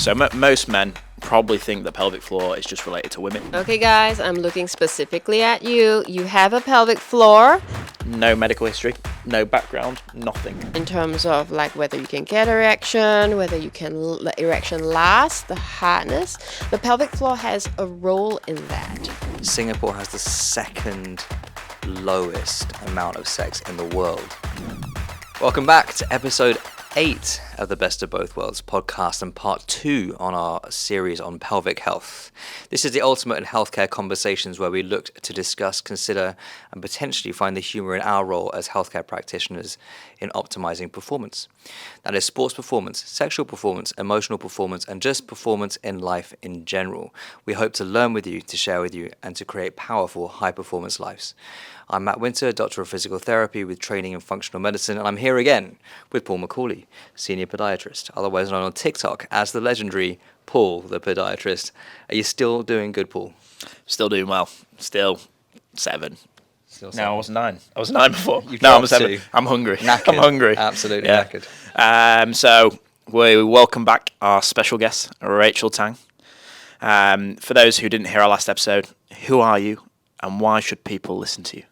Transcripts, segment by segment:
So most men probably think the pelvic floor is just related to women. Okay, guys, I'm looking specifically at you. You have a pelvic floor. No medical history, no background, nothing. In terms of like whether you can get erection, whether you can let erection last, the hardness, the pelvic floor has a role in that. Singapore has the second lowest amount of sex in the world. Welcome back to episode 8 of the Best of Both Worlds podcast and part 2 on our series on pelvic health. This is the ultimate in healthcare conversations where we look to discuss, consider, and potentially find the humor in our role as healthcare practitioners in optimizing performance. That is sports performance, sexual performance, emotional performance, and just performance in life in general. We hope to learn with you, to share with you, and to create powerful, high-performance lives. I'm Matt Winter, Doctor of Physical Therapy with training in functional medicine, and I'm here again with Paul Macaulay, Senior Podiatrist, otherwise known on TikTok as the legendary Paul the Podiatrist. Are you still doing good, Paul? Still doing well. Still 7. Still No, I was 9. I was 9 before. You've No, I'm dropped 7. to I'm hungry. knackered. I'm hungry. Absolutely Yeah. knackered. So we welcome back our special guest, Rachel Tang. For those who didn't hear our last episode, who are you and why should people listen to you?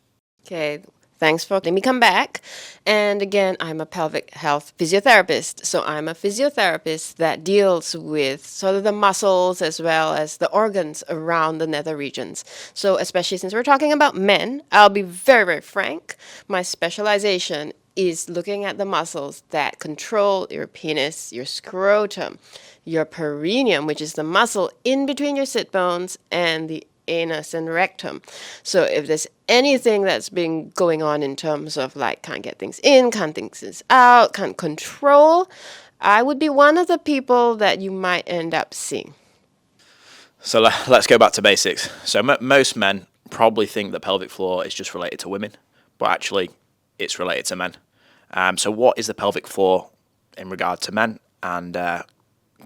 Okay, thanks for letting me come back. And again, I'm a pelvic health physiotherapist. So I'm a physiotherapist that deals with sort of the muscles as well as the organs around the nether regions. So especially since we're talking about men, I'll be very, very frank. My specialization is looking at the muscles that control your penis, your scrotum, your perineum, which is the muscle in between your sit bones, and the anus and rectum. So if there's anything that's been going on in terms of like can't get things in, can't things out, can't control, I would be one of the people that you might end up seeing. So let's go back to basics. So most men probably think the pelvic floor is just related to women, but actually it's related to men. So what is the pelvic floor in regard to men, and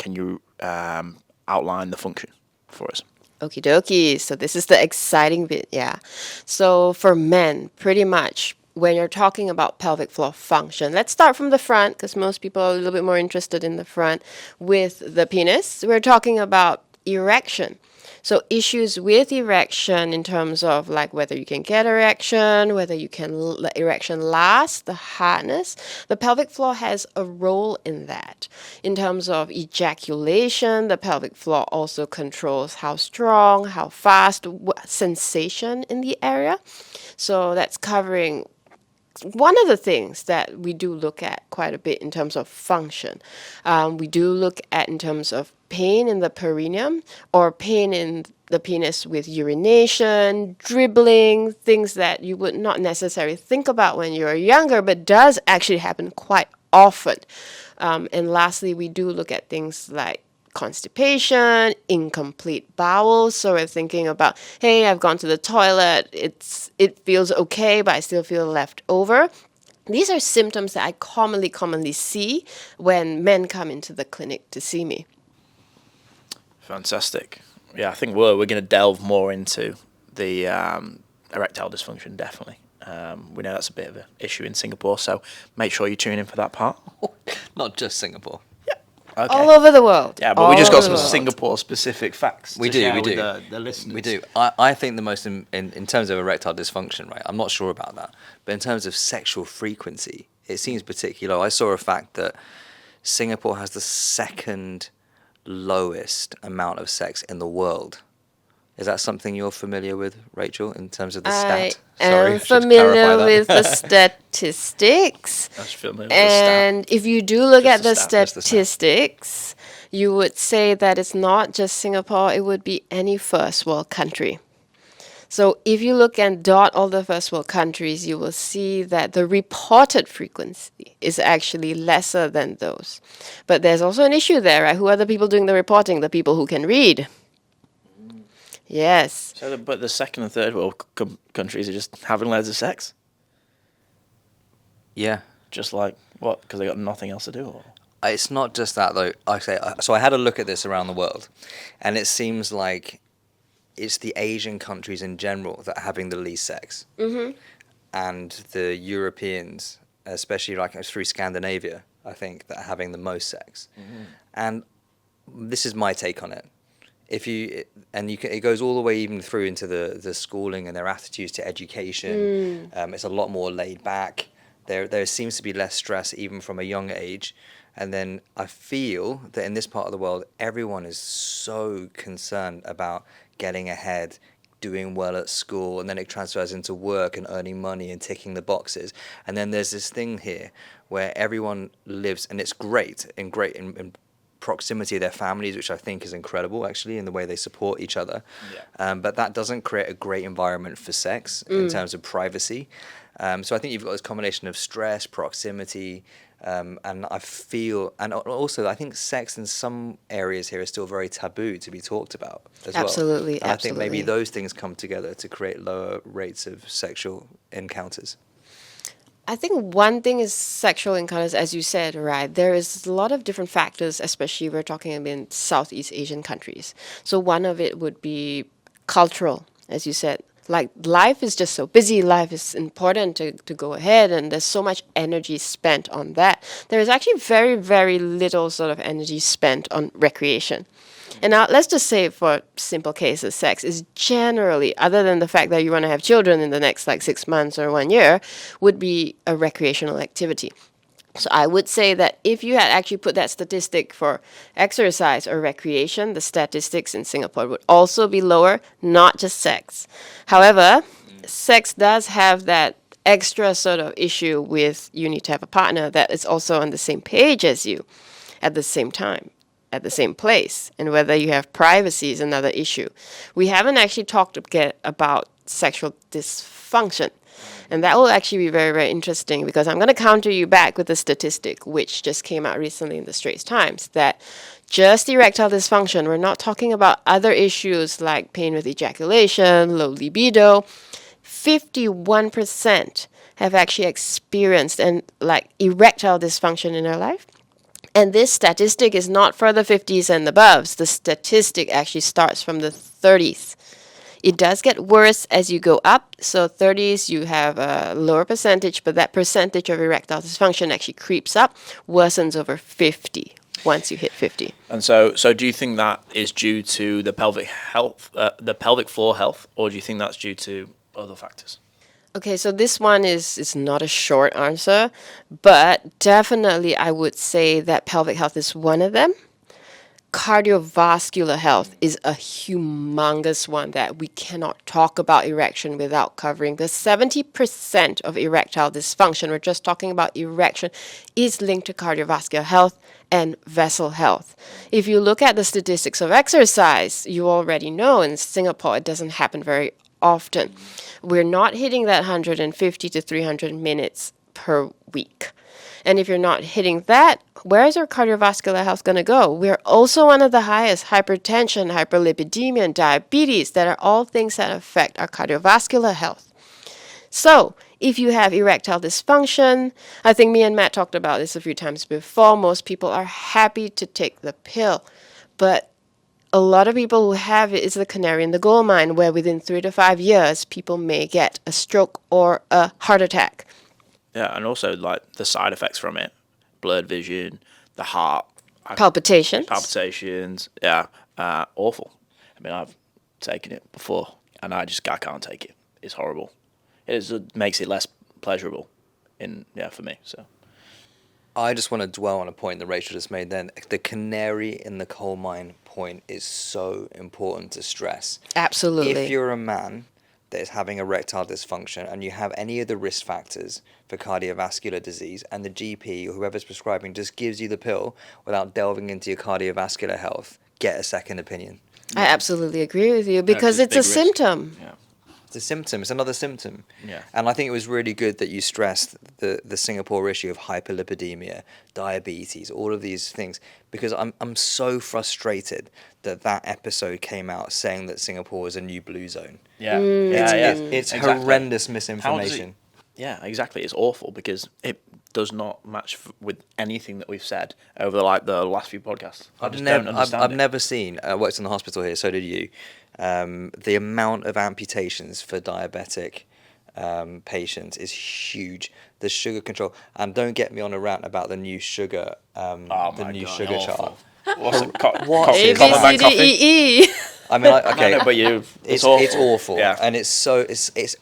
can you outline the function for us? Okie dokie. So this is the exciting bit, yeah. So for men, pretty much when you're talking about pelvic floor function, let's start from the front because most people are a little bit more interested in the front with the penis. We're talking about erection. So issues with erection in terms of like whether you can get erection, whether you can let erection last, the hardness, the pelvic floor has a role in that. In terms of ejaculation, the pelvic floor also controls how strong, how fast, what sensation in the area. So that's covering one of the things that we do look at quite a bit in terms of function. We do look at in terms of pain in the perineum or pain in the penis with urination, dribbling, things that you would not necessarily think about when you're younger, but does actually happen quite often. And lastly, we do look at things like constipation, incomplete bowels. So we're thinking about, hey, I've gone to the toilet, it feels okay, but I still feel left over. These are symptoms that I commonly see when men come into the clinic to see me. Fantastic. Yeah, I think we're going to delve more into the erectile dysfunction, definitely. We know that's a bit of an issue in Singapore, so make sure you tune in for that part. Not just Singapore. Okay. All over the world. Yeah, but we just got some Singapore-specific facts We to do, share we with do. the listeners. We do. I think the most, in terms of erectile dysfunction, right, I'm not sure about that, but in terms of sexual frequency, it seems particularly low. I saw a fact that Singapore has the second lowest amount of sex in the world. Is that something you're familiar with, Rachel, in terms of the stat? I am familiar with the statistics. That's familiar with the stat. And if you do look Just at the the stat, just the stat. statistics, you would say that it's not just Singapore, it would be any first world country. So if you look and dot all the first world countries, you will see that the reported frequency is actually lesser than those. But there's also an issue there, right? Who are the people doing the reporting? The people who can read. Yes. So, but the second and third world countries are just having loads of sex? Yeah. Just like, what, because they got nothing else to do? Or? It's not just that, though. So I had a look at this around the world, and it seems like it's the Asian countries in general that are having the least sex. Mm-hmm. And the Europeans, especially like through Scandinavia, I think, that are having the most sex. Mm-hmm. And this is my take on it. It goes all the way even through into the schooling and their attitudes to education. It's a lot more laid back. There seems to be less stress even from a young age. And then I feel that in this part of the world, everyone is so concerned about getting ahead, doing well at school, and then it transfers into work and earning money and ticking the boxes. And then there's this thing here where everyone lives, and it's great in proximity of their families, which I think is incredible actually in the way they support each other. But that doesn't create a great environment for sex in terms of privacy. So I think you've got this combination of stress, proximity, and also I think sex in some areas here is still very taboo to be talked about as well. Absolutely. And I think maybe those things come together to create lower rates of sexual encounters. I think one thing is sexual encounters, as you said, right? There is a lot of different factors, especially we're talking about in Southeast Asian countries. So one of it would be cultural, as you said. Like life is just so busy, life is important to go ahead, and there's so much energy spent on that. There is actually very, very little sort of energy spent on recreation. And now let's just say for simple cases, sex is generally, other than the fact that you want to have children in the next 6 months or 1 year, would be a recreational activity. So I would say that if you had actually put that statistic for exercise or recreation, the statistics in Singapore would also be lower, not just sex. However, sex does have that extra sort of issue with you need to have a partner that is also on the same page as you at the same time, at the same place. And whether you have privacy is another issue. We haven't actually talked about sexual dysfunction. And that will actually be very, very interesting because I'm going to counter you back with a statistic which just came out recently in the Straits Times that just erectile dysfunction, we're not talking about other issues like pain with ejaculation, low libido. 51% have actually experienced erectile dysfunction in their life. And this statistic is not for the 50s and above. The statistic actually starts from the 30s. It does get worse as you go up. So 30s, you have a lower percentage, but that percentage of erectile dysfunction actually creeps up, worsens over 50 once you hit 50. And so do you think that is due to the pelvic floor health, or do you think that's due to other factors? Okay, so this one is not a short answer, but definitely I would say that pelvic health is one of them. Cardiovascular health is a humongous one that we cannot talk about erection without covering. The 70% of erectile dysfunction, we're just talking about erection, is linked to cardiovascular health and vessel health. If you look at the statistics of exercise, you already know in Singapore it doesn't happen very often. We're not hitting that 150 to 300 minutes per week. And if you're not hitting that, where is our cardiovascular health going to go? We're also one of the highest: hypertension, hyperlipidemia, and diabetes, that are all things that affect our cardiovascular health. So if you have erectile dysfunction, I think me and Matt talked about this a few times before, most people are happy to take the pill. But a lot of people who have it is the canary in the coal mine, where within 3 to 5 years, people may get a stroke or a heart attack. Yeah, and also the side effects from it, blurred vision, the heart. Palpitations. Yeah, awful. I mean, I've taken it before, and I can't take it. It's horrible. It makes it less pleasurable for me. So I just want to dwell on a point that Rachel just made then. The canary in the coal mine point is so important to stress. Absolutely. If you're a man that is having erectile dysfunction and you have any of the risk factors for cardiovascular disease, and the GP or whoever's prescribing just gives you the pill without delving into your cardiovascular health, get a second opinion. I absolutely agree with you, because it's a symptom. Yeah. It's a symptom. It's another symptom. Yeah. And I think it was really good that you stressed the Singapore issue of hyperlipidemia, diabetes, all of these things, because I'm so frustrated that episode came out saying that Singapore was a new blue zone. Yeah. It's Exactly. horrendous misinformation. Yeah, exactly. It's awful because it does not match with anything that we've said over the last few podcasts. Don't understand I've never seen, I worked in the hospital here, so did you, the amount of amputations for diabetic patients is huge. The sugar control, and don't get me on a rant about the new sugar, sugar chart. What's it? What A, is B, Common C, man D, coffee? E, E. I mean, okay, No, but it's awful. awful, Yeah. and it's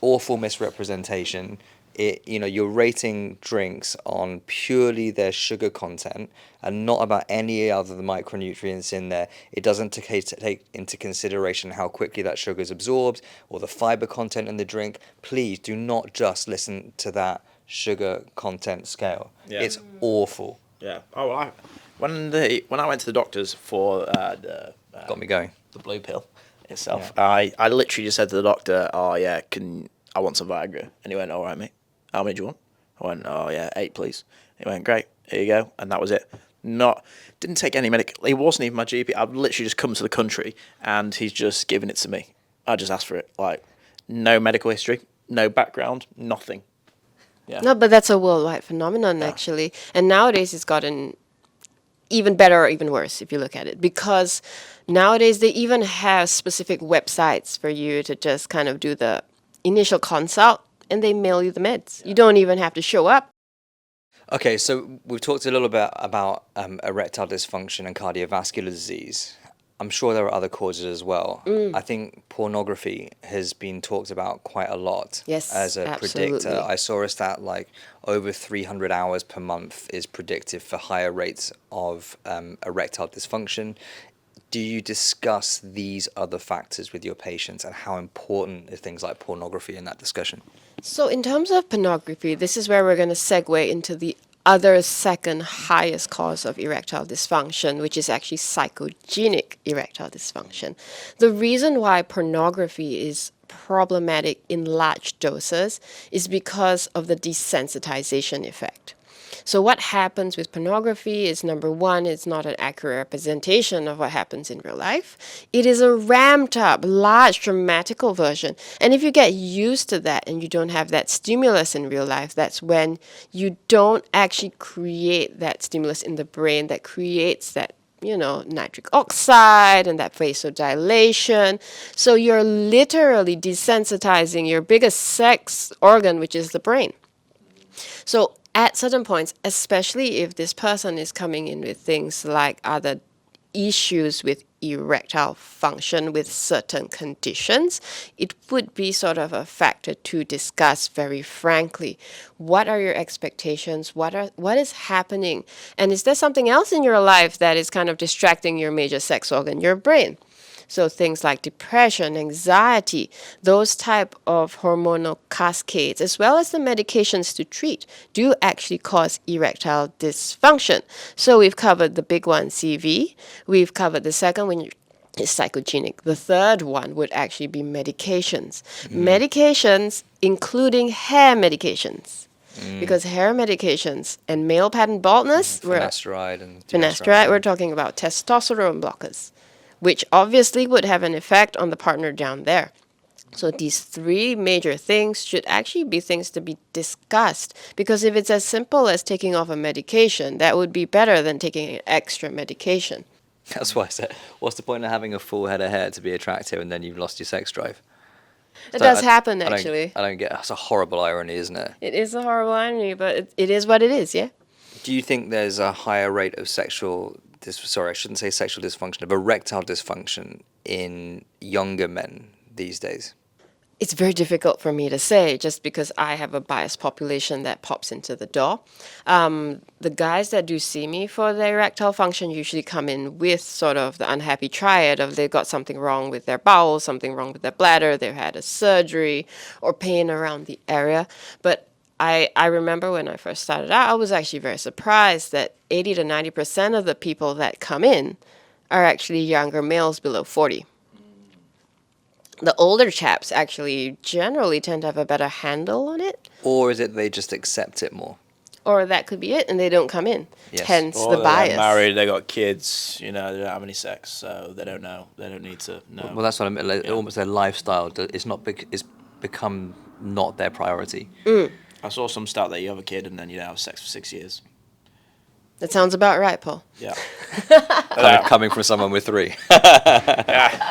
awful misrepresentation. You're rating drinks on purely their sugar content and not about any other micronutrients in there. It doesn't take into consideration how quickly that sugar is absorbed or the fiber content in the drink. Please do not just listen to that sugar content scale. Yeah. It's awful. Yeah. Oh, when I went to the doctors for Got me going. the blue pill itself, I literally just said to the doctor, "Oh yeah, I want some Viagra?" And he went, "All right, mate. How many do you want?" I went, "Oh yeah, 8, please." He went, "Great, here you go," and that was it. Didn't take any medical. He wasn't even my GP. I've literally just come to the country, and he's just given it to me. I just asked for it, like no medical history, no background, nothing. Yeah. No, but that's a worldwide phenomenon, actually. And nowadays it's gotten even better or even worse if you look at it. Because nowadays they even have specific websites for you to just kind of do the initial consult and they mail you the meds. You don't even have to show up. Okay, so we've talked a little bit about erectile dysfunction and cardiovascular disease. I'm sure there are other causes as well. I think pornography has been talked about quite a lot Yes, as a absolutely. predictor. I saw a stat like over 300 hours per month is predictive for higher rates of erectile dysfunction. Do you discuss these other factors with your patients and how important are things like pornography in that discussion? So in terms of pornography, this is where we're going to segue into the other second highest cause of erectile dysfunction, which is actually psychogenic erectile dysfunction. The reason why pornography is problematic in large doses is because of the desensitization effect. So what happens with pornography is, number one, it's not an accurate representation of what happens in real life. It is a ramped up, large, dramatical version. And if you get used to that and you don't have that stimulus in real life, that's when you don't actually create that stimulus in the brain that creates that nitric oxide and that vasodilation. So you're literally desensitizing your biggest sex organ, which is the brain. So at certain points, especially if this person is coming in with things like other issues with erectile function with certain conditions, it would be sort of a factor to discuss very frankly. What are your expectations? What is happening? And is there something else in your life that is kind of distracting your major sex organ, your brain? So things like depression, anxiety, those type of hormonal cascades, as well as the medications to treat, do actually cause erectile dysfunction. So we've covered the big one, CV. We've covered the second one, is psychogenic. The third one would actually be medications. Medications, including hair medications. Because hair medications and male pattern baldness, finasteride, we're talking about testosterone blockers, which obviously would have an effect on the partner down there. So these three major things should actually be things to be discussed, because if it's as simple as taking off a medication, that would be better than taking an extra medication. That's why I said, what's the point of having a full head of hair to be attractive and then you've lost your sex drive? It does happen, actually. I don't get. That's a horrible irony, isn't it? It is a horrible irony, but it is what it is, yeah? Do you think there's a higher rate of I shouldn't say sexual dysfunction, of erectile dysfunction in younger men these days? It's very difficult for me to say, just because I have a biased population that pops into the door. The guys that do see me for their erectile function usually come in with sort of the unhappy triad of they've got something wrong with their bowel, something wrong with their bladder, they've had a surgery, or pain around the area. But I remember when I first started out, I was actually very surprised that 80 to 90% of the people that come in are actually younger males below 40. The older chaps actually generally tend to have a better handle on it. Or is it they just accept it more? Or that could be it, and they don't come in. Yes. Hence Or the bias. they're married, they got kids, they don't have any sex, so they don't know. They don't need to know. Well, that's what I mean. Like, almost their lifestyle is it's become not their priority. I saw some stat that you have a kid and then you don't have sex for 6 years. That sounds about right, Paul. Yeah. Coming from someone with 3.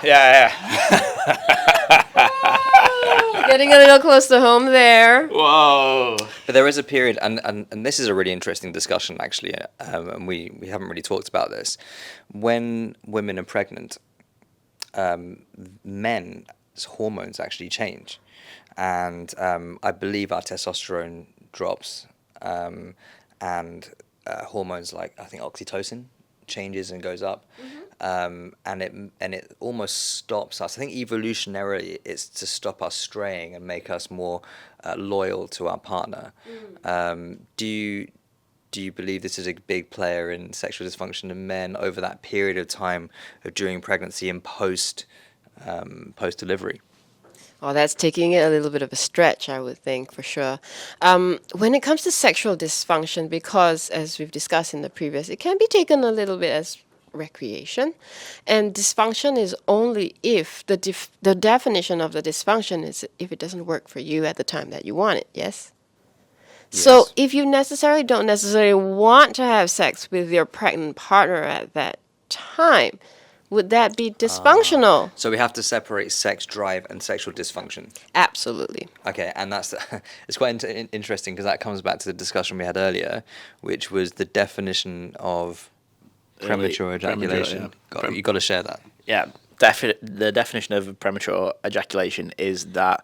Yeah. Get getting a little close to home there. Whoa. But there is a period, and this is a really interesting discussion, actually, and we haven't really talked about this. When women are pregnant, men's hormones actually change. And I believe our testosterone drops, and hormones like, I think, oxytocin changes and goes up. And it almost stops us. I think evolutionarily it's to stop us straying and make us more loyal to our partner. Do you believe this is a big player in sexual dysfunction in men over that period of time during pregnancy and post delivery? Oh, that's taking it a little bit of a stretch, I would think, for sure. When it comes to sexual dysfunction, because as we've discussed in the previous, it can be taken a little bit as recreation, and dysfunction is only if the definition of the dysfunction is if it doesn't work for you at the time that you want it. Yes. So if you don't necessarily want to have sex with your pregnant partner at that time, would that be dysfunctional? So we have to separate sex drive and sexual dysfunction. Absolutely. Okay, and it's quite interesting because that comes back to the discussion we had earlier, which was the definition of premature ejaculation. You got to share that. Yeah, the definition of premature ejaculation is that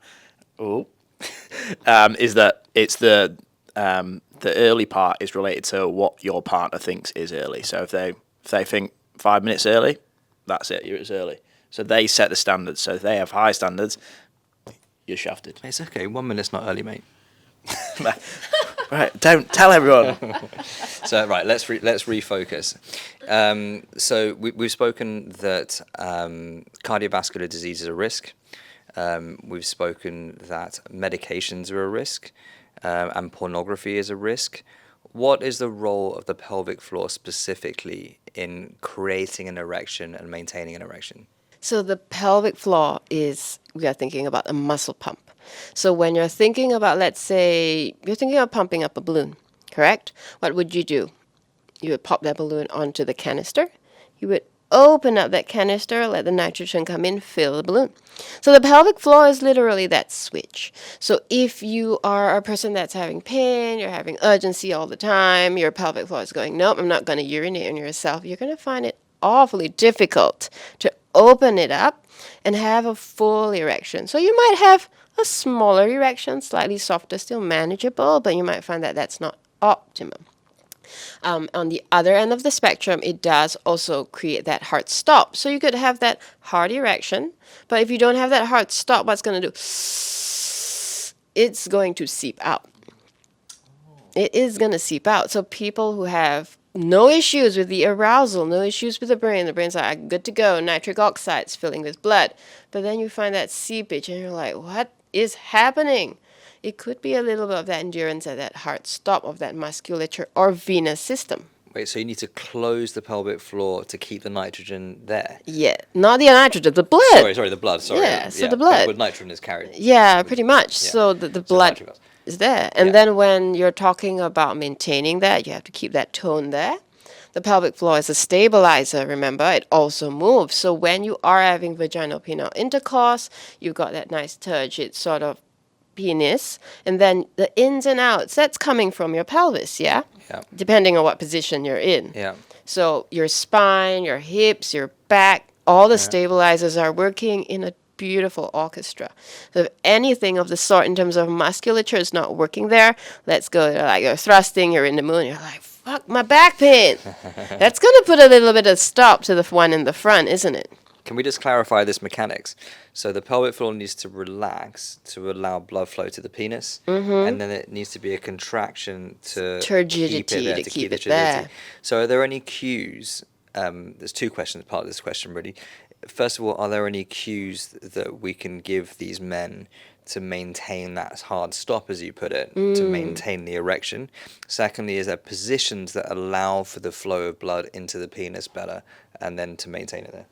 it's the early part is related to what your partner thinks is early. So if they think 5 minutes early, that's it. It's early. So they set the standards. So if they have high standards, you're shafted. It's okay. 1 minute's not early, mate. Right, don't tell everyone. So right, let's refocus. So we've spoken that cardiovascular disease is a risk. We've spoken that medications are a risk, and pornography is a risk. What is the role of the pelvic floor specifically in creating an erection and maintaining an erection? So the pelvic floor we are thinking about a muscle pump. So when you're thinking about, let's say, you're thinking of pumping up a balloon, correct? What would you do? You would pop that balloon onto the canister. You would open up that canister, let the nitrogen come in, fill the balloon. So the pelvic floor is literally that switch. So if you are a person that's having pain, you're having urgency all the time, your pelvic floor is going, nope, I'm not going to urinate on yourself, you're going to find it awfully difficult to open it up and have a full erection. So you might have a smaller erection, slightly softer, still manageable, but you might find that that's not optimum. On the other end of the spectrum, it does also create that hard stop. So you could have that hard erection, but if you don't have that hard stop, what's going to do? It's going to seep out. It is going to seep out. So people who have no issues with the arousal, no issues with the brain's like, good to go, nitric oxide's filling with blood. But then you find that seepage and you're like, what is happening? It could be a little bit of that endurance at that hard stop of that musculature or venous system. Wait, so you need to close the pelvic floor to keep the nitrogen there? Yeah, not the nitrogen, the blood. Sorry, the blood, sorry. Yeah, so the blood. But nitrogen is carried. Yeah, pretty much. Yeah. So the blood is there. And then when you're talking about maintaining that, you have to keep that tone there. The pelvic floor is a stabilizer, remember? It also moves. So when you are having vaginal penile intercourse, you've got that nice turgid sort of penis, and then the ins and outs, that's coming from your pelvis, yeah? Depending on what position you're in. Yeah. So your spine, your hips, your back, all the stabilizers are working in a beautiful orchestra. So if anything of the sort in terms of musculature is not working there, let's go, like you're thrusting, you're in the moon, you're like, fuck, my back pain. That's going to put a little bit of stop to the one in the front, isn't it? Can we just clarify this mechanics? So the pelvic floor needs to relax to allow blood flow to the penis, and then it needs to be a contraction to turgidity, keep it there, to keep it turgidity. there. So are there any cues? There's two questions, part of this question really. First of all, are there any cues that we can give these men to maintain that hard stop, as you put it, to maintain the erection? Secondly, is there positions that allow for the flow of blood into the penis better and then to maintain it there?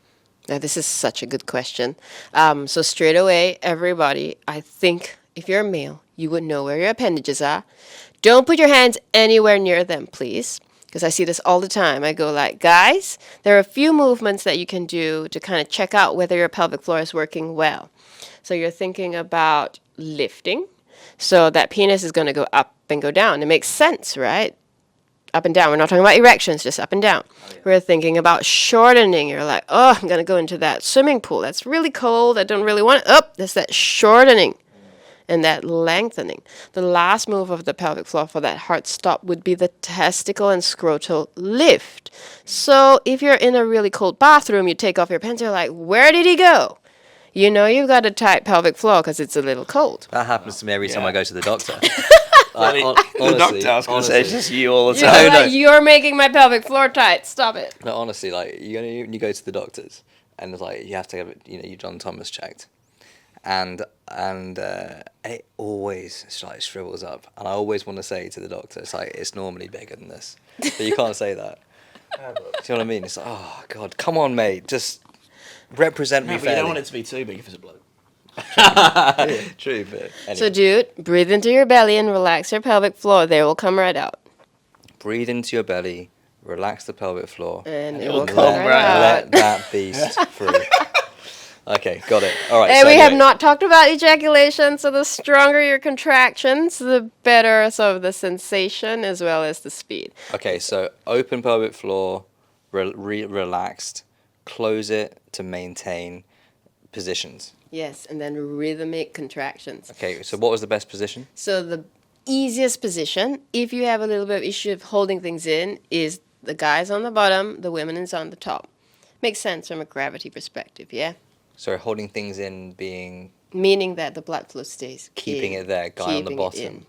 Now, this is such a good question. So straight away, everybody, I think if you're a male, you would know where your appendages are. Don't put your hands anywhere near them, please, because I see this all the time. I go like, guys, there are a few movements that you can do to kind of check out whether your pelvic floor is working well. So you're thinking about lifting. So that penis is going to go up and go down. It makes sense, right? Up and down. We're not talking about erections, just up and down. We're thinking about shortening. You're like, oh, I'm going to go into that swimming pool. That's really cold. I don't really want it. Oh, there's that shortening and that lengthening. The last move of the pelvic floor for that hard stop would be the testicle and scrotal lift. So if you're in a really cold bathroom, you take off your pants, you're like, where did he go? You know you've got a tight pelvic floor because it's a little cold. That happens to me every time I go to the doctor. The doctor, I was going to say, it's just you all the You're time. like, you're making my pelvic floor tight. Stop it. No, honestly, like you go to the doctors, and it's like you have to have your John Thomas checked, and it always like shrivels up, and I always want to say to the doctor, it's like it's normally bigger than this, but you can't say that. Do you know what I mean? It's like, oh God, come on, mate, just represent me But you fairly. don't want it to be too big if it's a bloke. True, but anyway. So, dude, breathe into your belly and relax your pelvic floor. They will come right out. Breathe into your belly, relax the pelvic floor, And it will will come come right right out. let that beast free. Okay, got it. All right. And so we have anyway, not talked about ejaculation, so the stronger your contractions, the better sort of the sensation as well as the speed. Okay, so open pelvic floor, relaxed, close it to maintain positions. Yes, and then rhythmic contractions. Okay, so what was the best position? So the easiest position, if you have a little bit of issue of holding things in, is the guys on the bottom, the women is on the top. Makes sense from a gravity perspective, yeah? So holding things in being Meaning that the blood flow stays keeping in, it there, guy on the keeping it bottom, in.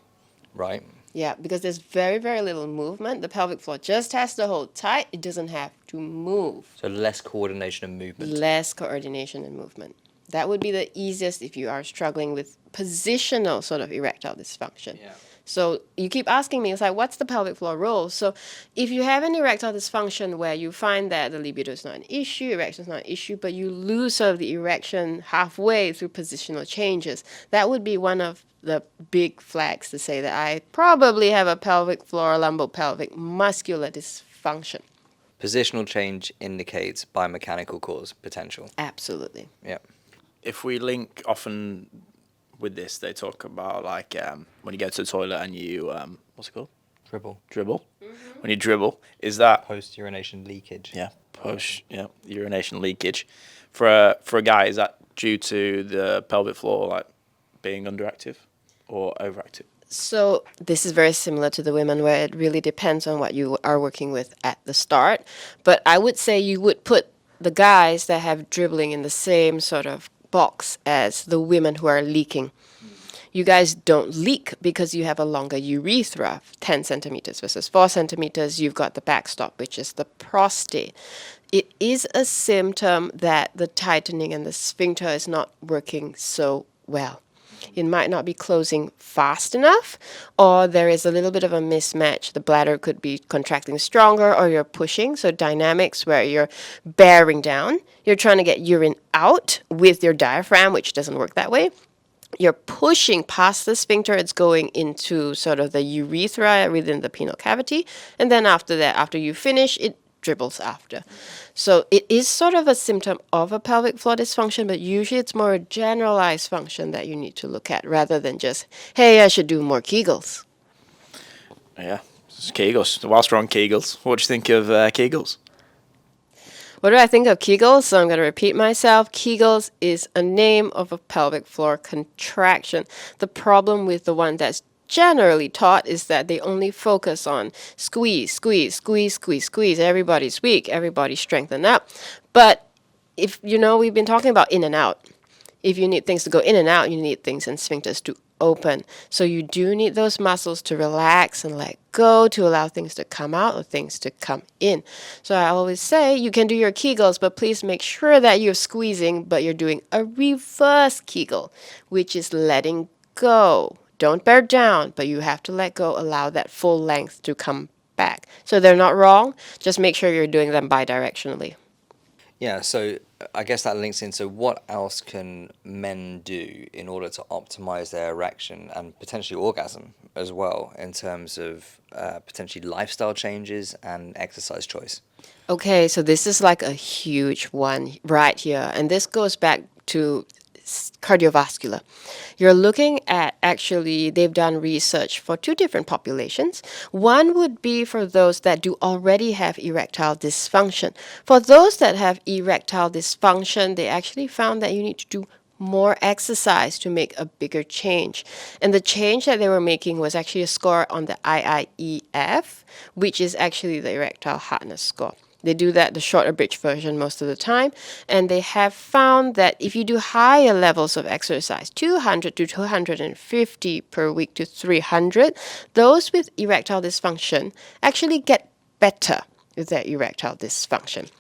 right? Yeah, because there's very, very little movement. The pelvic floor just has to hold tight. It doesn't have to move. So less coordination and movement. Less coordination and movement. That would be the easiest if you are struggling with positional sort of erectile dysfunction. Yeah. So you keep asking me, it's like, what's the pelvic floor role? So if you have an erectile dysfunction where you find that the libido is not an issue, erection is not an issue, but you lose sort of the erection halfway through positional changes, that would be one of the big flags to say that I probably have a pelvic floor lumbopelvic muscular dysfunction. Positional change indicates biomechanical cause potential. Absolutely. Yeah. If we link often with this, they talk about like when you go to the toilet and you, what's it called? Dribble. Dribble. Mm-hmm. When you dribble, is that Post urination leakage. urination leakage? For a guy, is that due to the pelvic floor like being underactive or overactive? So this is very similar to the women where it really depends on what you are working with at the start. But I would say you would put the guys that have dribbling in the same sort of box as the women who are leaking. You guys don't leak because you have a longer urethra, 10 centimeters versus 4 centimeters. You've got the backstop, which is the prostate. It is a symptom that the tightening and the sphincter is not working so well. It might not be closing fast enough, or there is a little bit of a mismatch. The bladder could be contracting stronger, or you're pushing. So dynamics where you're bearing down. You're trying to get urine out with your diaphragm, which doesn't work that way. You're pushing past the sphincter. It's going into sort of the urethra within the penile cavity. And then after that, after you finish, it dribbles after. So it is sort of a symptom of a pelvic floor dysfunction, but usually it's more a generalized function that you need to look at rather than just, hey, I should do more Keegles. Yeah, it's Keegles. Whilst we're on Keegles, what do you think of Keegles? What do I think of Keegles? So I'm going to repeat myself. Keegles is a name of a pelvic floor contraction. The problem with the one that's generally taught is that they only focus on squeeze, squeeze, squeeze, squeeze, squeeze. Everybody's weak, everybody strengthen up. But if we've been talking about in and out. If you need things to go in and out, you need things in sphincters to open. So you do need those muscles to relax and let go to allow things to come out or things to come in. So I always say you can do your Keegles, but please make sure that you're squeezing, but you're doing a reverse Kegel, which is letting go. Don't bear down, but you have to let go, allow that full length to come back. So they're not wrong, just make sure you're doing them bidirectionally. Yeah, so I guess that links in. So what else can men do in order to optimize their erection and potentially orgasm as well in terms of potentially lifestyle changes and exercise choice? Okay, so this is like a huge one right here, and this goes back to cardiovascular. You're looking at actually, they've done research for two different populations. One would be for those that do already have erectile dysfunction. For those that have erectile dysfunction, they actually found that you need to do more exercise to make a bigger change. And the change that they were making was actually a score on the IIEF, which is actually the erectile hardness score. They do that, the short abridged version, most of the time. And they have found that if you do higher levels of exercise, 200 to 250 per week to 300, those with erectile dysfunction actually get better with their erectile dysfunction.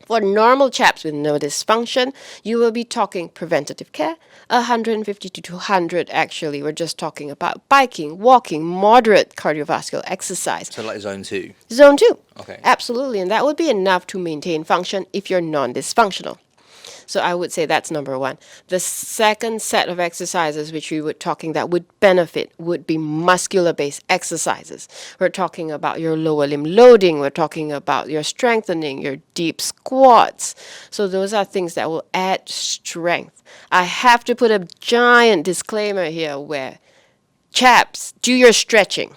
For normal chaps with no dysfunction, you will be talking preventative care, 150 to 200 actually. We're just talking about biking, walking, moderate cardiovascular exercise. So like zone 2? Zone 2. Okay. Absolutely, and that would be enough to maintain function if you're non-dysfunctional. So I would say that's number one. The second set of exercises which we were talking that would benefit would be muscular-based exercises. We're talking about your lower limb loading. We're talking about your strengthening, your deep squats. So those are things that will add strength. I have to put a giant disclaimer here where, chaps, do your stretching,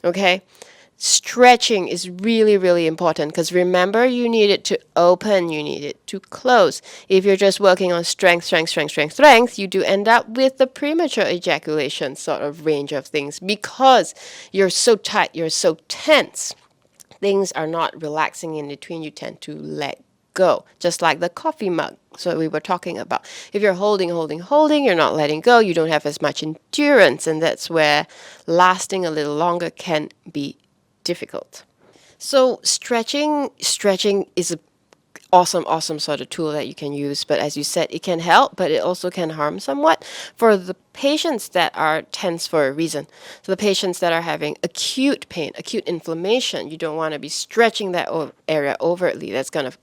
okay? Stretching is really, really important because remember, you need it to open, you need it to close. If you're just working on strength, you do end up with the premature ejaculation sort of range of things because you're so tight, you're so tense. Things are not relaxing in between, you tend to let go, just like the coffee mug. So we were talking about if you're holding, you're not letting go, you don't have as much endurance, and that's where lasting a little longer can be difficult. So stretching is a awesome sort of tool that you can use, but as you said, it can help, but it also can harm somewhat for the patients that are tense for a reason. So the patients that are having acute pain, acute inflammation, you don't want to be stretching that area overtly. That's going to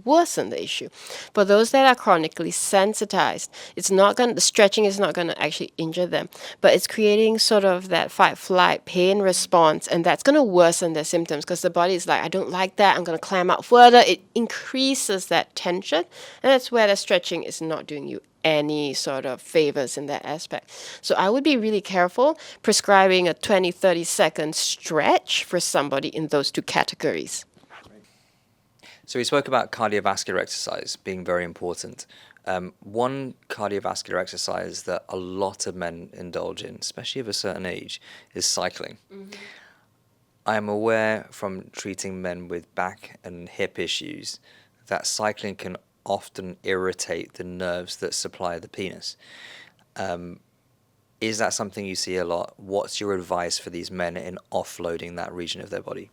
worsen the issue. For those that are chronically sensitized, the stretching is not going to actually injure them, but it's creating sort of that fight-flight pain response, and that's going to worsen their symptoms because the body is like, I don't like that, I'm going to climb out further. It increases that tension, and that's where the stretching is not doing you any sort of favors in that aspect. So I would be really careful prescribing a 20-30 second stretch for somebody in those two categories. So we spoke about cardiovascular exercise being very important. One cardiovascular exercise that a lot of men indulge in, especially of a certain age, is cycling. Mm-hmm. I am aware from treating men with back and hip issues that cycling can often irritate the nerves that supply the penis. Is that something you see a lot? What's your advice for these men in offloading that region of their body?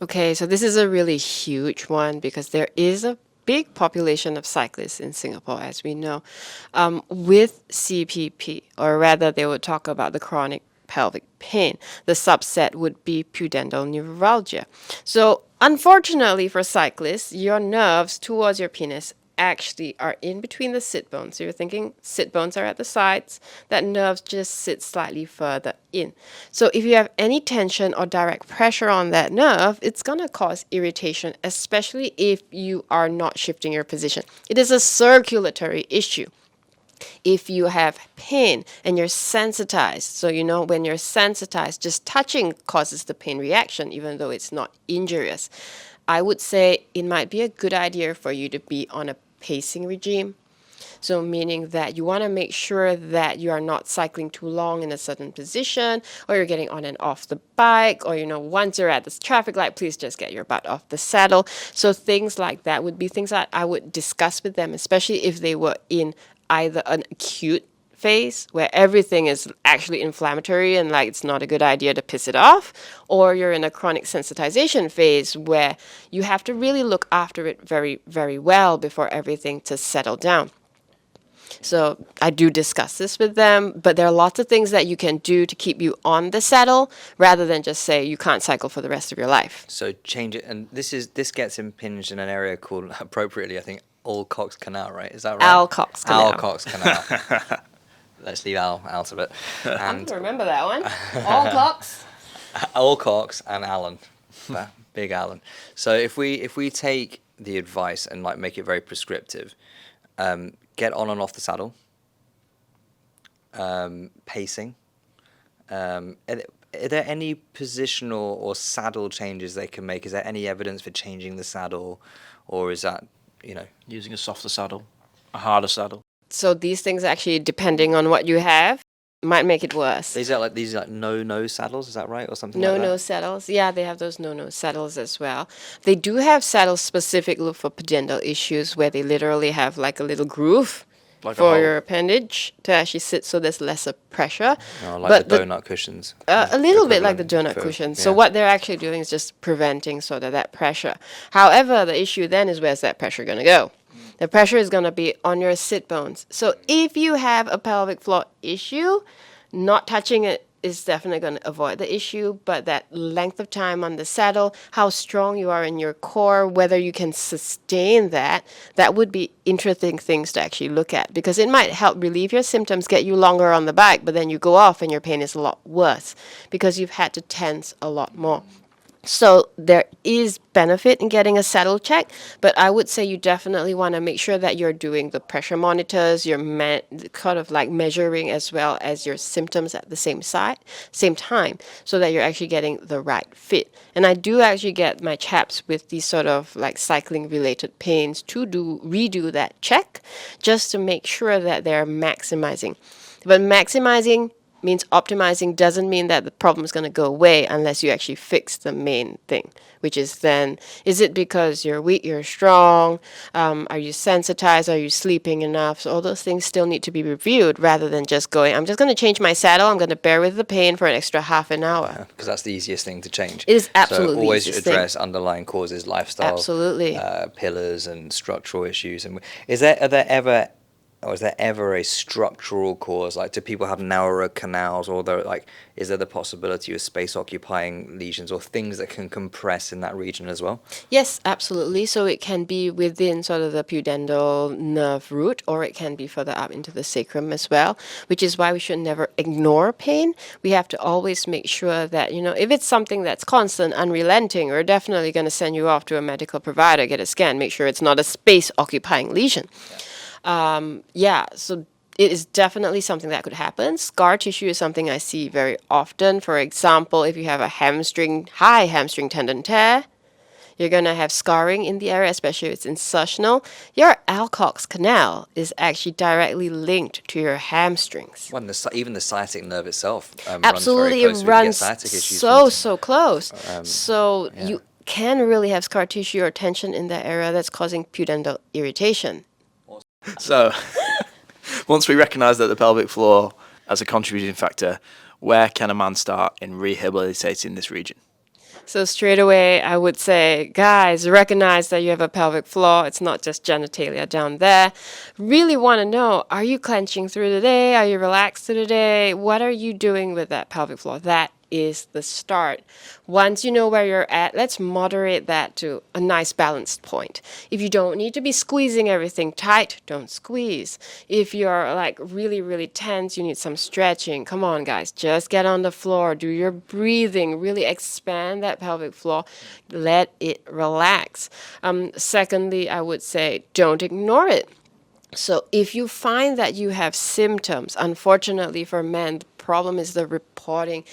Okay, so this is a really huge one because there is a big population of cyclists in Singapore, as we know, with CPP, or rather they would talk about the chronic pelvic pain. The subset would be pudendal neuralgia. So unfortunately for cyclists, your nerves towards your penis actually are in between the sit bones. So you're thinking sit bones are at the sides, that nerves just sit slightly further in. So if you have any tension or direct pressure on that nerve, it's going to cause irritation, especially if you are not shifting your position. It is a circulatory issue. If you have pain and you're sensitized, so when you're sensitized, just touching causes the pain reaction, even though it's not injurious. I would say it might be a good idea for you to be on a pacing regime. So meaning that you want to make sure that you are not cycling too long in a certain position, or you're getting on and off the bike, or once you're at this traffic light, please just get your butt off the saddle. So things like that would be things that I would discuss with them, especially if they were in either an acute phase where everything is actually inflammatory and it's not a good idea to piss it off, or you're in a chronic sensitization phase where you have to really look after it very, very well before everything to settle down. So I do discuss this with them, but there are lots of things that you can do to keep you on the saddle rather than just say you can't cycle for the rest of your life. So change it, and this gets impinged in an area called, appropriately, I think, Alcock's Canal, right? Is that right? Alcock's Canal. Alcock's Canal. Let's leave Al out of it. I'm And gonna remember that one. All clocks. Al Cox and Alan, big Alan. So if we take the advice and like make it very prescriptive, get on and off the saddle, pacing. Are there any positional or saddle changes they can make? Is there any evidence for changing the saddle, or is that, Using a softer saddle, a harder saddle. So these things actually, depending on what you have, might make it worse. these are like no saddles? Is that right, or something like that? No saddles. Yeah, they have those no saddles as well. They do have saddles specifically for pudendal issues where they literally have like a little groove Like a for hole. your appendage to actually sit so there's lesser pressure. Like But the donut cushions. A little bit like the equivalent donut for- cushion. So yeah. what they're actually doing is just preventing sort of that pressure. However, the issue then is where's that pressure going to go? The pressure is going to be on your sit bones. So if you have a pelvic floor issue, not touching it is definitely going to avoid the issue, but that length of time on the saddle, how strong you are in your core, whether you can sustain that would be interesting things to actually look at, because it might help relieve your symptoms, get you longer on the bike, but then you go off and your pain is a lot worse because you've had to tense a lot more. So there is benefit in getting a saddle check, but I would say you definitely want to make sure that you're doing the pressure monitors, you're kind of like measuring as well as your symptoms at the same time, so that you're actually getting the right fit. And I do actually get my chaps with these sort of like cycling related pains to redo that check just to make sure that they're maximizing. But maximizing means optimizing doesn't mean that the problem is going to go away unless you actually fix the main thing, which is then, is it because you're weak, you're strong? Are you sensitized? Are you sleeping enough? So all those things still need to be reviewed rather than just going, I'm just going to change my saddle. I'm going to bear with the pain for an extra half an hour. Because that's the easiest thing to change. It is absolutely so always the easiest address underlying causes, lifestyle, Absolutely. Pillars and structural issues. And is there ever a structural cause? Like, do people have narrower canals, or is there the possibility of space occupying lesions or things that can compress in that region as well? Yes, absolutely. So it can be within sort of the pudendal nerve root, or it can be further up into the sacrum as well, which is why we should never ignore pain. We have to always make sure that, if it's something that's constant, unrelenting, we're definitely going to send you off to a medical provider, get a scan, make sure it's not a space occupying lesion. So it is definitely something that could happen. Scar tissue is something I see very often. For example, if you have a high hamstring tendon tear, you're going to have scarring in the area, especially if it's insertional. Your Alcock's canal is actually directly linked to your hamstrings. Well, even the sciatic nerve itself Absolutely, runs very close. it runs sciatic issues so close. You can really have scar tissue or tension in that area that's causing pudendal irritation. So, once we recognise that the pelvic floor as a contributing factor, where can a man start in rehabilitating this region? So straight away, I would say, guys, recognize that you have a pelvic floor. It's not just genitalia down there. Really want to know, are you clenching through the day? Are you relaxed through the day? What are you doing with that pelvic floor? That is the start. Once you know where you're at, let's moderate that to a nice balanced point. If you don't need to be squeezing everything tight, don't squeeze. If you're like really, really tense, you need some stretching. Come on, guys, just get on the floor, do your breathing, really expand that pelvic floor, let it relax. Secondly, I would say don't ignore it. So if you find that you have symptoms, unfortunately for men, the problem is the reporting.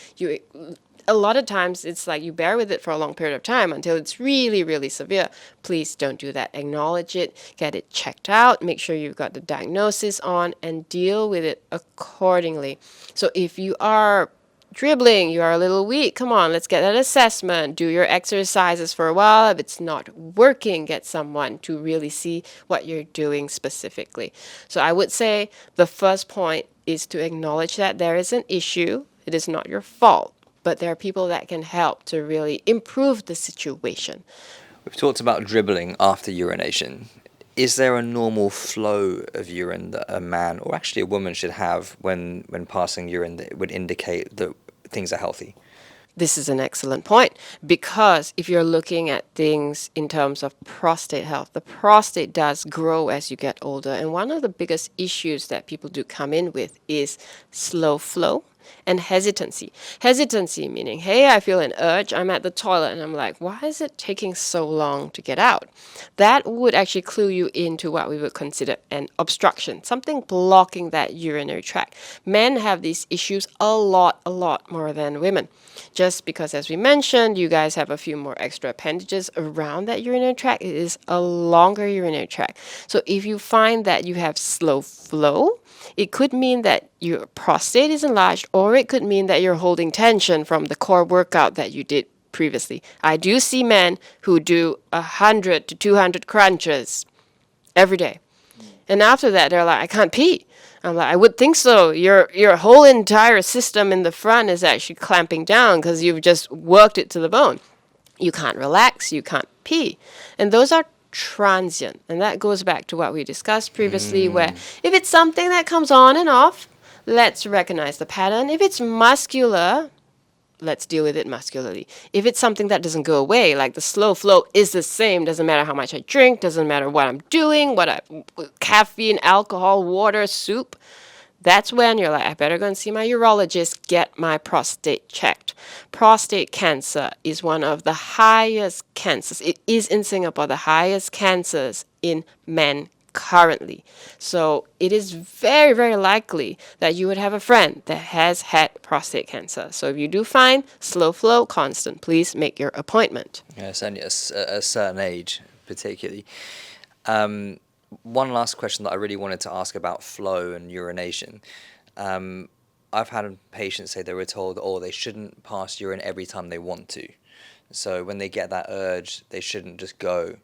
A lot of times it's like you bear with it for a long period of time until it's really, really severe. Please don't do that. Acknowledge it, get it checked out, make sure you've got the diagnosis on, and deal with it accordingly. So if you are dribbling, you are a little weak, come on, let's get that assessment, do your exercises for a while. If it's not working, get someone to really see what you're doing specifically. So I would say the first point is to acknowledge that there is an issue. It is not your fault, but there are people that can help to really improve the situation. We've talked about dribbling after urination. Is there a normal flow of urine that a man, or actually a woman, should have when passing urine that would indicate that things are healthy? This is an excellent point, because if you're looking at things in terms of prostate health, the prostate does grow as you get older. And one of the biggest issues that people do come in with is slow flow and hesitancy. Hesitancy meaning, hey, I feel an urge, I'm at the toilet, and I'm like, why is it taking so long to get out? That would actually clue you into what we would consider an obstruction, something blocking that urinary tract. Men have these issues a lot more than women. Just because, as we mentioned, you guys have a few more extra appendages around that urinary tract. It is a longer urinary tract. So if you find that you have slow flow, it could mean that your prostate is enlarged, or it could mean that you're holding tension from the core workout that you did previously. I do see men who do 100 to 200 crunches every day. And after that, they're like, I can't pee. I'm like, I would think so. Your whole entire system in the front is actually clamping down because you've just worked it to the bone. You can't relax, you can't pee. And those are transient. And that goes back to what we discussed previously, where if it's something that comes on and off, let's recognize the pattern. If it's muscular, let's deal with it muscularly. If it's something that doesn't go away, like the slow flow is the same, doesn't matter how much I drink, doesn't matter what I'm doing, caffeine, alcohol, water, soup, that's when you're like, I better go and see my urologist, get my prostate checked. Prostate cancer is one of the highest cancers. It is in Singapore the highest cancers in men currently. So it is very, very likely that you would have a friend that has had prostate cancer. So if you do find slow flow constant, please make your appointment. Yeah, certainly a certain age, particularly. One last question that I really wanted to ask about flow and urination. I've had patients say they were told, they shouldn't pass urine every time they want to. So when they get that urge, they shouldn't just go.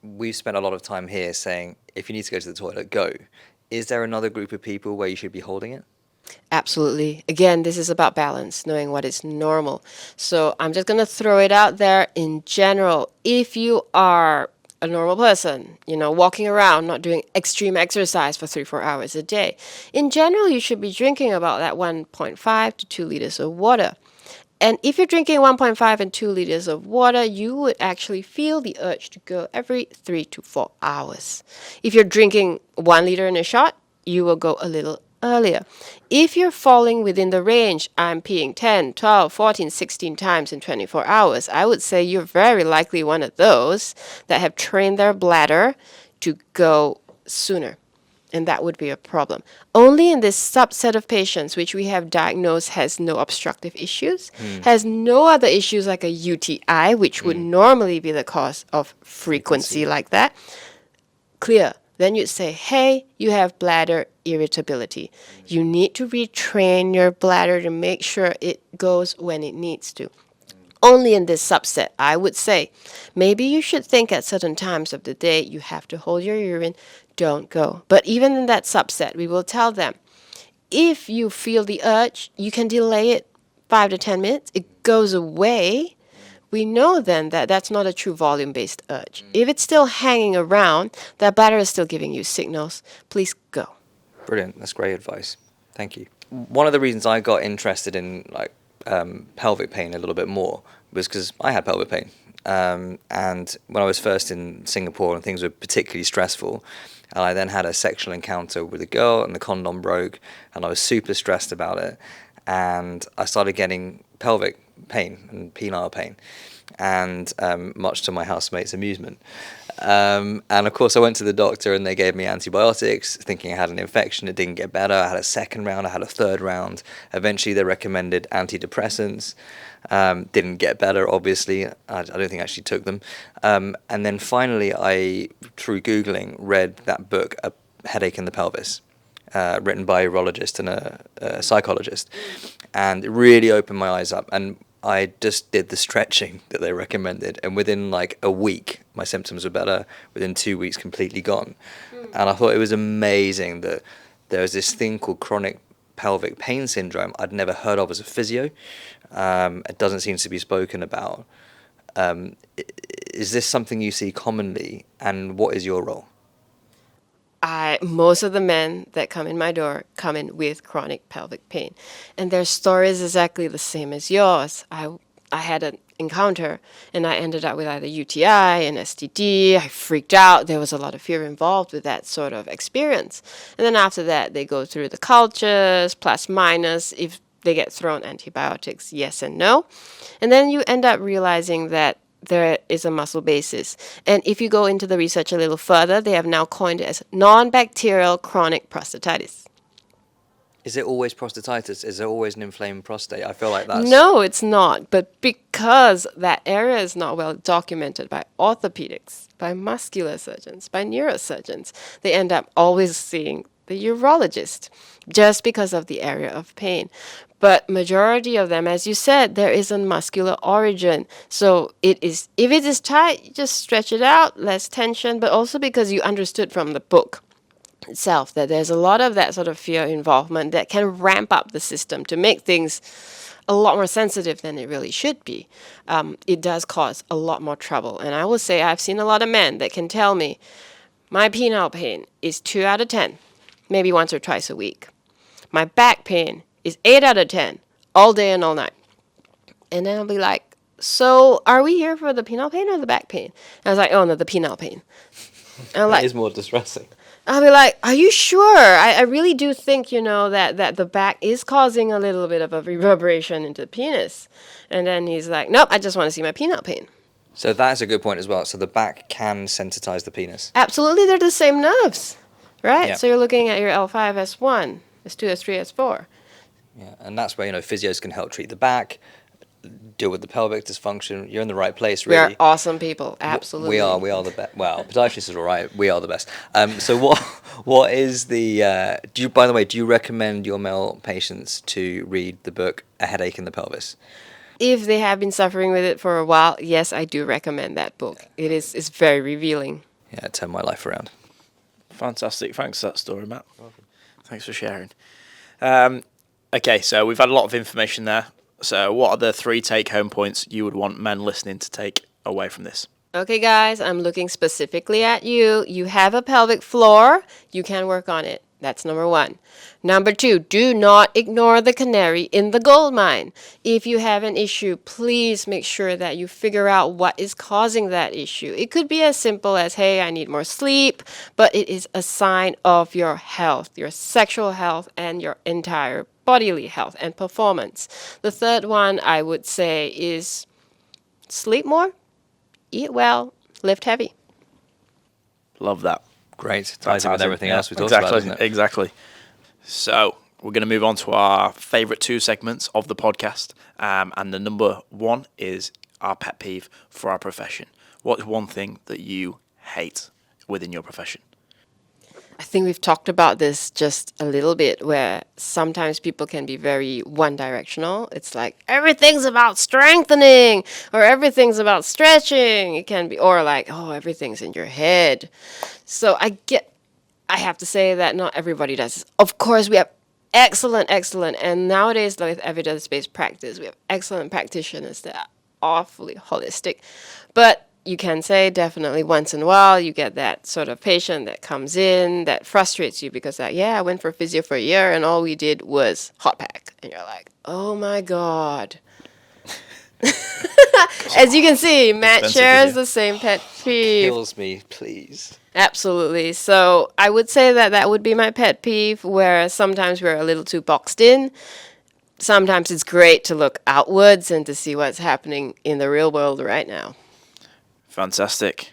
We've spent a lot of time here saying, if you need to go to the toilet, go. Is there another group of people where you should be holding it? Absolutely. Again, this is about balance, knowing what is normal. So I'm just going to throw it out there in general. If you are a normal person, walking around, not doing extreme exercise for 3-4 hours a day, in general, you should be drinking about that 1.5 to 2 liters of water. And if you're drinking 1.5 and 2 liters of water, you would actually feel the urge to go every 3 to 4 hours. If you're drinking 1 liter in a shot, you will go a little earlier. If you're falling within the range, I'm peeing 10, 12, 14, 16 times in 24 hours, I would say you're very likely one of those that have trained their bladder to go sooner. And that would be a problem. Only in this subset of patients which we have diagnosed has no obstructive issues, has no other issues like a UTI, which would normally be the cause of frequency like that, clear. Then you'd say, hey, you have bladder irritability. You need to retrain your bladder to make sure it goes when it needs to. Only in this subset, I would say, maybe you should think at certain times of the day you have to hold your urine, don't go. But even in that subset, we will tell them, if you feel the urge, you can delay it 5 to 10 minutes. It goes away. We know then that that's not a true volume-based urge. If it's still hanging around, that bladder is still giving you signals. Please go. Brilliant. That's great advice. Thank you. One of the reasons I got interested in pelvic pain a little bit more was because I had pelvic pain. And when I was first in Singapore and things were particularly stressful, and I then had a sexual encounter with a girl and the condom broke and I was super stressed about it. And I started getting pelvic pain and penile pain, and much to my housemate's amusement. And of course I went to the doctor and they gave me antibiotics thinking I had an infection. It didn't get better. I had a second round, I had a third round. Eventually they recommended antidepressants. Didn't get better, obviously. I don't think I actually took them. And then finally I, through Googling, read that book, A Headache in the Pelvis, written by a urologist and a psychologist. And it really opened my eyes up. And I just did the stretching that they recommended, and within like a week, my symptoms were better. Within 2 weeks, completely gone. And I thought it was amazing that there was this thing called chronic pelvic pain syndrome I'd never heard of as a physio. It doesn't seem to be spoken about. Is this something you see commonly, and what is your role? most of the men that come in my door come in with chronic pelvic pain, and their story is exactly the same as yours. I had an encounter, and I ended up with either UTI and STD. I freaked out. There was a lot of fear involved with that sort of experience. And then after that, they go through the cultures, plus minus, if they get thrown antibiotics, yes and no. And then you end up realizing that there is a muscle basis. And if you go into the research a little further, they have now coined it as non-bacterial chronic prostatitis. Is it always prostatitis? Is there always an inflamed prostate? I feel like that's... No, it's not. But because that area is not well documented by orthopedics, by muscular surgeons, by neurosurgeons, they end up always seeing the urologist just because of the area of pain. But majority of them, as you said, there is a muscular origin. So if it is tight, you just stretch it out, less tension, but also because you understood from the book itself that there's a lot of that sort of fear involvement that can ramp up the system to make things a lot more sensitive than it really should be. It does cause a lot more trouble. And I will say I've seen a lot of men that can tell me, my penile pain is 2 out of 10, maybe once or twice a week. My back pain is 8 out of 10, all day and all night. And then I'll be like, so are we here for the penile pain or the back pain? And I was like, oh no, the penile pain. And I'm That like, is more distressing. I'll be like, are you sure? I really do think, that the back is causing a little bit of a reverberation into the penis. And then he's like, nope, I just want to see my penile pain. So that's a good point as well. So the back can sensitize the penis. Absolutely, they're the same nerves, right? Yeah. So you're looking at your L5, S1, S2, S3, S4. Yeah, and that's where, physios can help treat the back, deal with the pelvic dysfunction. You're in the right place, We really. are awesome people, absolutely. We are the best. Well, podiatrist is all right. We are the best. So what is the? Do you recommend your male patients to read the book A Headache in the Pelvis? If they have been suffering with it for a while, yes, I do recommend that book. It's very revealing. Yeah, it turned my life around. Fantastic. Thanks for that story, Matt. Thanks for sharing. Okay, so we've had a lot of information there. So what are the 3 take-home points you would want men listening to take away from this? Okay, guys, I'm looking specifically at you. You have a pelvic floor. You can work on it. That's number 1. Number 2, do not ignore the canary in the gold mine. If you have an issue, please make sure that you figure out what is causing that issue. It could be as simple as, hey, I need more sleep, but it is a sign of your health, your sexual health, and your entire bodily health and performance. The third one I would say is sleep more, eat well, lift heavy. Love that. Great. Ties in with Fantastic. everything Yeah, else we talked about, doesn't it? Exactly. So we're going to move on to our favourite 2 segments of the podcast. And the number 1 is our pet peeve for our profession. What is one thing that you hate within your profession? I think we've talked about this just a little bit, where sometimes people can be very one-directional. It's like, everything's about strengthening, or everything's about stretching. It can be, or like, oh, everything's in your head. So I have to say that not everybody does this. Of course, we have excellent, and nowadays with evidence-based practice, we have excellent practitioners that are awfully holistic. But you can say definitely once in a while you get that sort of patient that comes in that frustrates you because I went for physio for a year and all we did was hot pack. And you're like, oh my God. As you can see, Matt shares the same pet peeve. Kills me, please. Absolutely. So I would say that would be my pet peeve, where sometimes we're a little too boxed in. Sometimes it's great to look outwards and to see what's happening in the real world right now. Fantastic.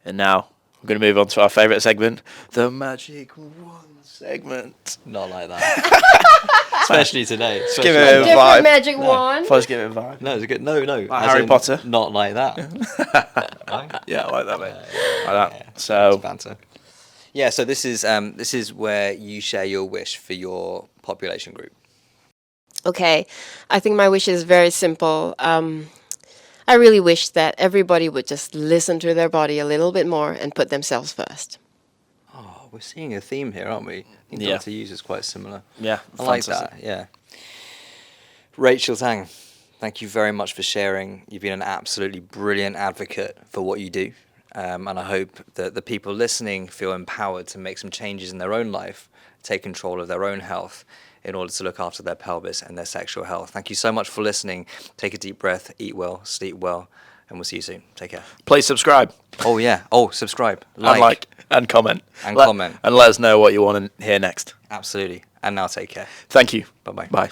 And now we're going to move on to our favourite segment, the Magic Wand segment. Not like that. Especially today. Give it a Different vibe. magic wand. First, give it a vibe. No, it's a good. No. Like Harry Potter. Not like that. Right? Yeah, I like that, mate. Like that. Yeah, So, banter. Yeah. So this is where you share your wish for your population group. Okay, I think my wish is very simple. I really wish that everybody would just listen to their body a little bit more and put themselves first. Oh, we're seeing a theme here, aren't we? I think Yeah. Dr. Hughes is quite similar. yeah, I like fantastic. that, yeah. Rachel Tang, thank you very much for sharing. You've been an absolutely brilliant advocate for what you do. and I hope that the people listening feel empowered to make some changes in their own life, take control of their own health in order to look after their pelvis and their sexual health. Thank you so much for listening. Take a deep breath, eat well, sleep well, and we'll see you soon. Take care. Please subscribe. Oh, yeah. Oh, subscribe. Like and comment. And comment. And let us know what you want to hear next. Absolutely. And now take care. Thank you. Bye-bye. Bye.